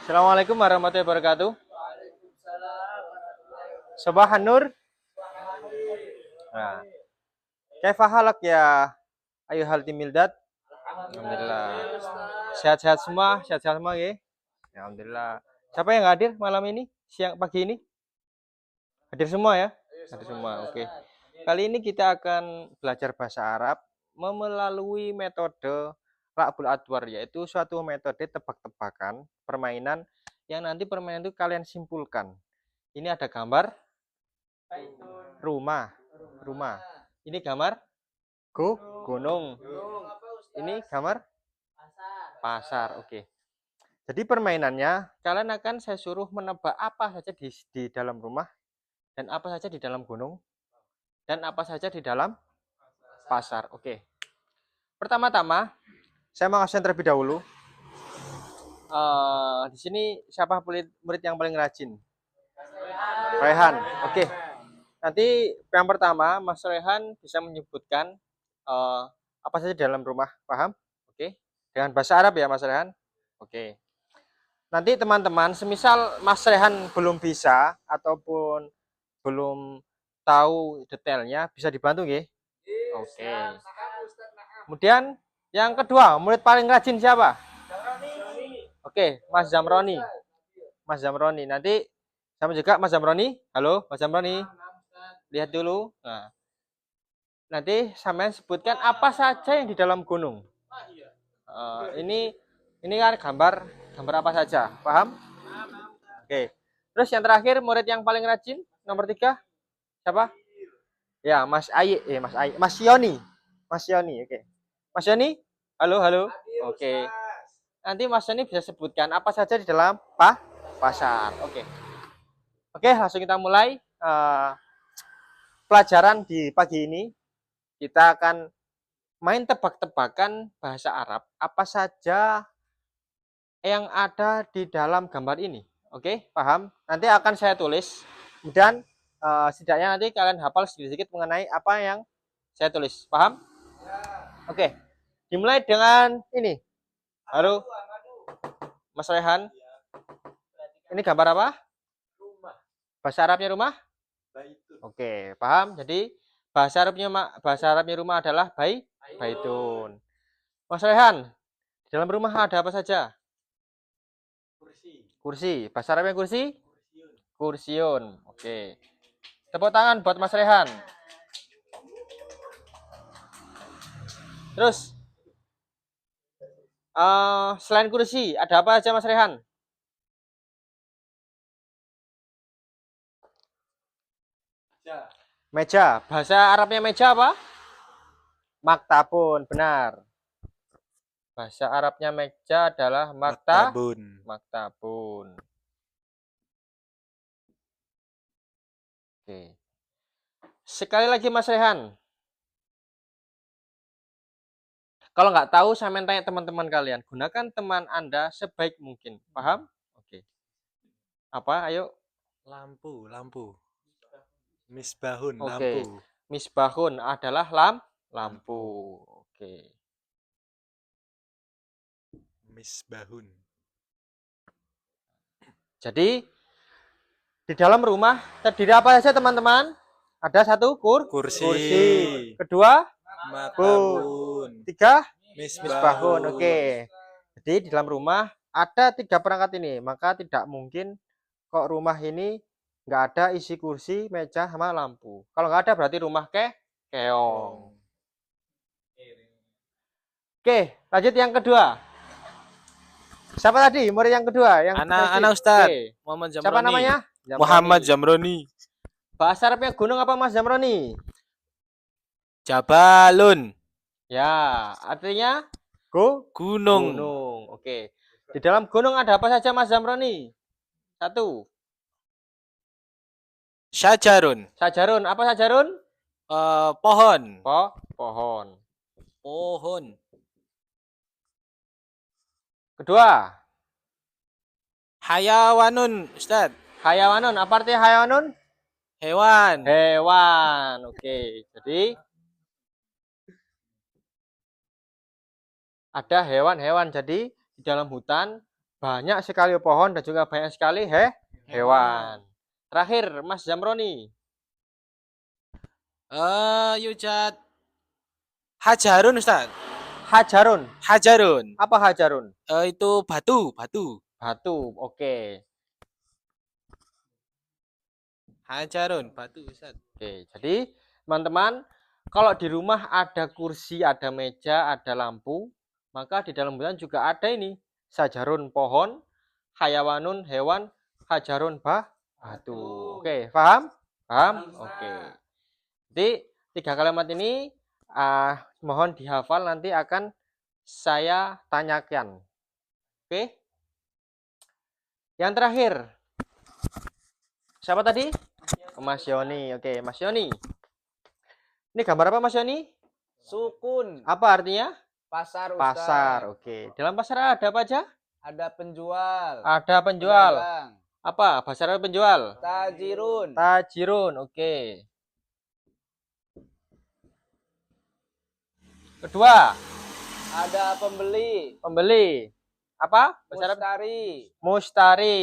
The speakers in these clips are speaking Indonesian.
Assalamualaikum warahmatullahi wabarakatuh. Sabahan Nur. Nah, kaifa halak ya ayuhal timildat? Alhamdulillah. Sehat-sehat semua, sehat-sehat semua ya. Alhamdulillah. Siapa yang hadir malam ini? Siang pagi ini? Hadir semua ya? Hadir semua. Oke. Kali ini kita akan belajar bahasa Arab melalui metode Ra'bul Adwar, yaitu suatu metode tebak-tebakan permainan yang nanti permainan itu kalian simpulkan. Ini ada gambar rumah, rumah. Ini gambar gunung. Ini gambar pasar. Oke. Jadi permainannya kalian akan saya suruh menebak apa saja di dalam rumah dan apa saja di dalam gunung dan apa saja di dalam pasar. Oke. Pertama-tama saya mau kasih terlebih dahulu. Di sini siapa murid yang paling rajin? Rehan. Oke. Nanti yang pertama Mas Rehan bisa menyebutkan apa saja di dalam rumah, paham? Oke. Dengan bahasa Arab ya Mas Rehan. Oke. Nanti teman-teman, semisal Mas Rehan belum bisa ataupun belum tahu detailnya, bisa dibantu nggih? Oke. Kemudian yang kedua, murid paling rajin siapa? Oke, Mas Zamroni. Mas Zamroni. Nanti sama juga Mas Zamroni. Halo, Mas Zamroni. Lihat dulu. Nah, nanti sampean sebutkan apa saja yang di dalam gunung. Ini kan gambar apa saja, paham? Oke. Terus yang terakhir murid yang paling rajin nomor 3 siapa? Ya, Mas Ayi, Mas Yoni. Mas Yoni, oke. Mas Yoni, halo, halo. Oke. Nanti Mas Yoni bisa sebutkan apa saja di dalam pasar. Oke. Oke, langsung kita mulai pelajaran di pagi ini. Kita akan main tebak-tebakan bahasa Arab. Apa saja yang ada di dalam gambar ini. Oke, paham? Nanti akan saya tulis. Kemudian setidaknya nanti kalian hafal sedikit-sedikit mengenai apa yang saya tulis. Paham? Oke. Dimulai dengan ini. Halo. Mas Rehan. Ini gambar apa? Bahasa Arabnya rumah? Oke, paham? Jadi bahasa Arabnya rumah adalah baitun. Mas Rehan, di dalam rumah ada apa saja? Kursi. Bahasa Arabnya kursi? Kursiun. Oke. Tepuk tangan buat Mas Rehan. Terus selain kursi ada apa aja Mas Rehan? Meja. Bahasa Arabnya meja apa? Maktabun. Benar. Bahasa Arabnya meja adalah maktabun. Oke. Sekali lagi Mas Rehan. Kalau nggak tahu, saya tanya teman-teman kalian. Gunakan teman Anda sebaik mungkin. Paham? Oke. Apa? Ayo. Lampu. Misbahun, Oke. lampu. Misbahun adalah lampu. Oke. Misbahun. Jadi di dalam rumah terdiri apa saja teman-teman? Ada satu kursi. Kedua, Maktabun. Tiga, Misbahun. Oke. Jadi di dalam rumah ada 3 perangkat ini, maka tidak mungkin kok rumah ini nggak ada isi kursi, meja, sama lampu. Kalau nggak ada berarti rumah keong. Oke, lanjut yang kedua. Siapa tadi? Murid yang kedua, yang Anak Ustaz. Oke. Muhammad Zamroni. Siapa namanya? Muhammad Zamroni. Bahasa Arabnya gunung apa Mas Zamroni? Jabalun. Ya, artinya Gunung. Oke. Di dalam gunung ada apa saja Mas Zamroni? 1. Syajarun. Sajarun. Apa sajarun? Pohon. Pohon. Kedua. Hayawanun, Ustaz. Hayawanun. Apa artinya hayawanun? Hewan. Oke. Jadi ada hewan-hewan. Jadi di dalam hutan banyak sekali pohon dan juga banyak sekali hewan. Terakhir, Mas Zamroni. Yujad hajarun, Ustaz. Hajarun. Hajarun. Apa hajarun? Itu batu, batu. Batu. Oke. Hajarun, batu, Ustaz. Oke, jadi teman-teman, kalau di rumah ada kursi, ada meja, ada lampu, maka di dalam bulan juga ada ini. Sajarun pohon, hayawanun hewan, hajarun batu. Oke, paham? Paham? Oke. Jadi 3 kalimat ini mohon dihafal, nanti akan saya tanyakan. Oke. Yang terakhir. Siapa tadi? Mas Yoni. Oke, Mas Yoni. Ini gambar apa, Mas Yoni? Sukun. Apa artinya? Pasar, Ustaz. Pasar. Oke. Dalam pasar ada apa aja? Ada penjual. Ada penjual. Pedagang. Apa? Bahasa Arab penjual? Tajirun. Tajirun. Oke. Kedua, Ada pembeli. pembeli. Apa? Bahasa Arab? Mustari. Mustari.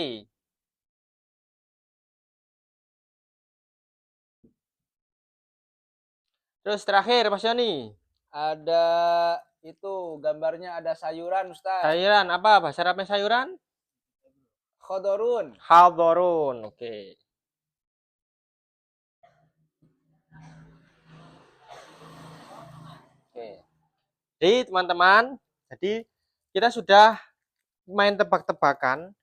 Terus terakhir, Mas Yoni. Ada itu gambarnya ada sayuran, Ustaz. Sayuran apa? Bahasa Arabnya sayuran? Khodorun. Khadorun. Oke. Oke. Jadi teman-teman, jadi kita sudah main tebak-tebakan,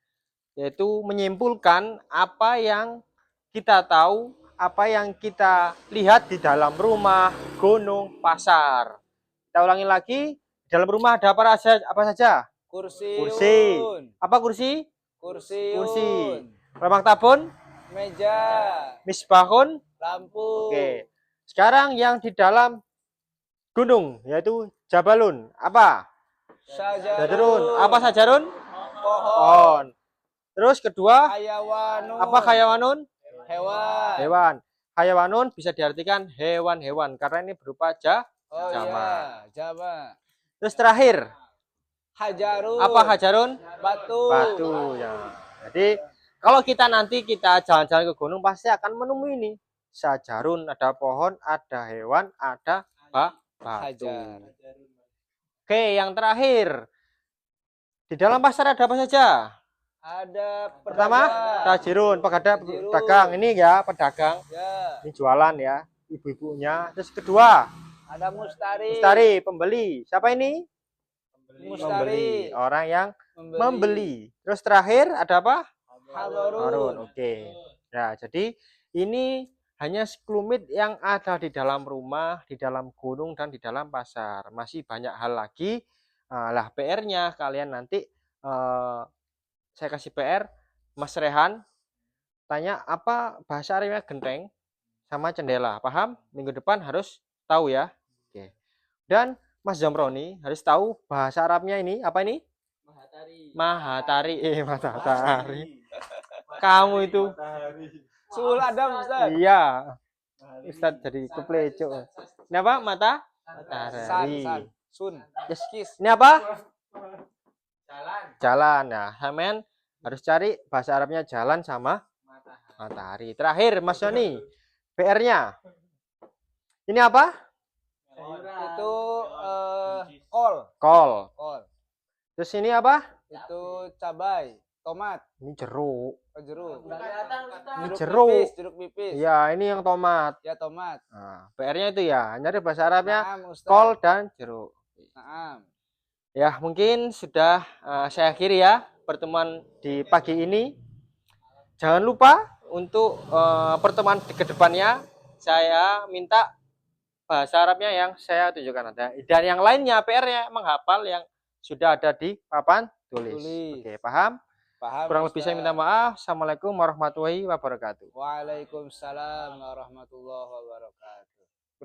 yaitu menyimpulkan apa yang kita tahu, apa yang kita lihat di dalam rumah, gunung, pasar. Kita ulangi lagi, di dalam rumah ada apa saja? Kursi. Kursi. Apa kursi? Kursi. Kursi. Ramang tabun, Meja. misbahun. Lampu. Oke. Sekarang yang di dalam gunung, yaitu Jabalun. Apa? Sajarun. Apa sajarun? Pohon. Terus kedua, Hayawanun. apa hayawanun? Hewan. Hewan. Hayawanun bisa diartikan hewan-hewan karena ini berupa Oh jama. iya, jama. Terus terakhir, Hajarun. apa hajarun? Batu. Batu ya. Jadi kalau kita nanti jalan-jalan ke gunung pasti akan menemui ini. Sajarun, ada pohon, ada hewan, ada batu. Hajar. Oke, yang terakhir. Di dalam pasar ada apa saja? Ada Pertama, pedagang. tajirun, Tajirun. pedagang. Ini ya, pedagang. Ya. Ini jualan ya, ibu-ibunya. Terus kedua, Ada mustari. mustari, pembeli. Siapa ini? Mustari. Orang yang membeli. Terus terakhir ada apa? Hadorun. Harun. Oke. Nah, jadi ini hanya sekelumit yang ada di dalam rumah, di dalam gunung, dan di dalam pasar. Masih banyak hal lagi. Lah PR-nya kalian nanti saya kasih PR, Mas Rehan tanya apa bahasa Arabnya genteng sama jendela. Paham? Minggu depan harus tahu ya. Oke. Dan Mas Zamroni harus tahu bahasa Arabnya ini apa ini? Mahatari. Mahatari. Kamu itu. Sul Adam, Ustaz. Iya. Ustadz jadi kepleco. Ini apa? San, Matahari. san. Sun. Yes. Kis. Ini apa? Jalan. Nah, Hamen harus cari bahasa Arabnya jalan sama matahari. Terakhir, Mas Yoni, PR-nya. Ini apa? Itu kol. Kol. Kol. Terus ini apa? Itu cabai, tomat, Ini jeruk. jeruk. Ini Jeruk jeruk. nipis, jeruk nipis. Iya, ini yang tomat. Ya tomat. Nah, PR-nya itu ya, nyari bahasa Arabnya Naam, Ustaz. kol dan jeruk. Naam. Ya, mungkin sudah saya akhiri ya pertemuan di pagi ini. Jangan lupa untuk pertemuan ke depannya saya minta bahasa Arabnya yang saya tunjukkan ada. Dan yang lainnya PR-nya menghafal yang sudah ada di papan tulis. Oke, paham? Paham. Kurang lebih Ustaz. saya minta maaf. Assalamualaikum warahmatullahi wabarakatuh. Waalaikumsalam warahmatullahi wabarakatuh.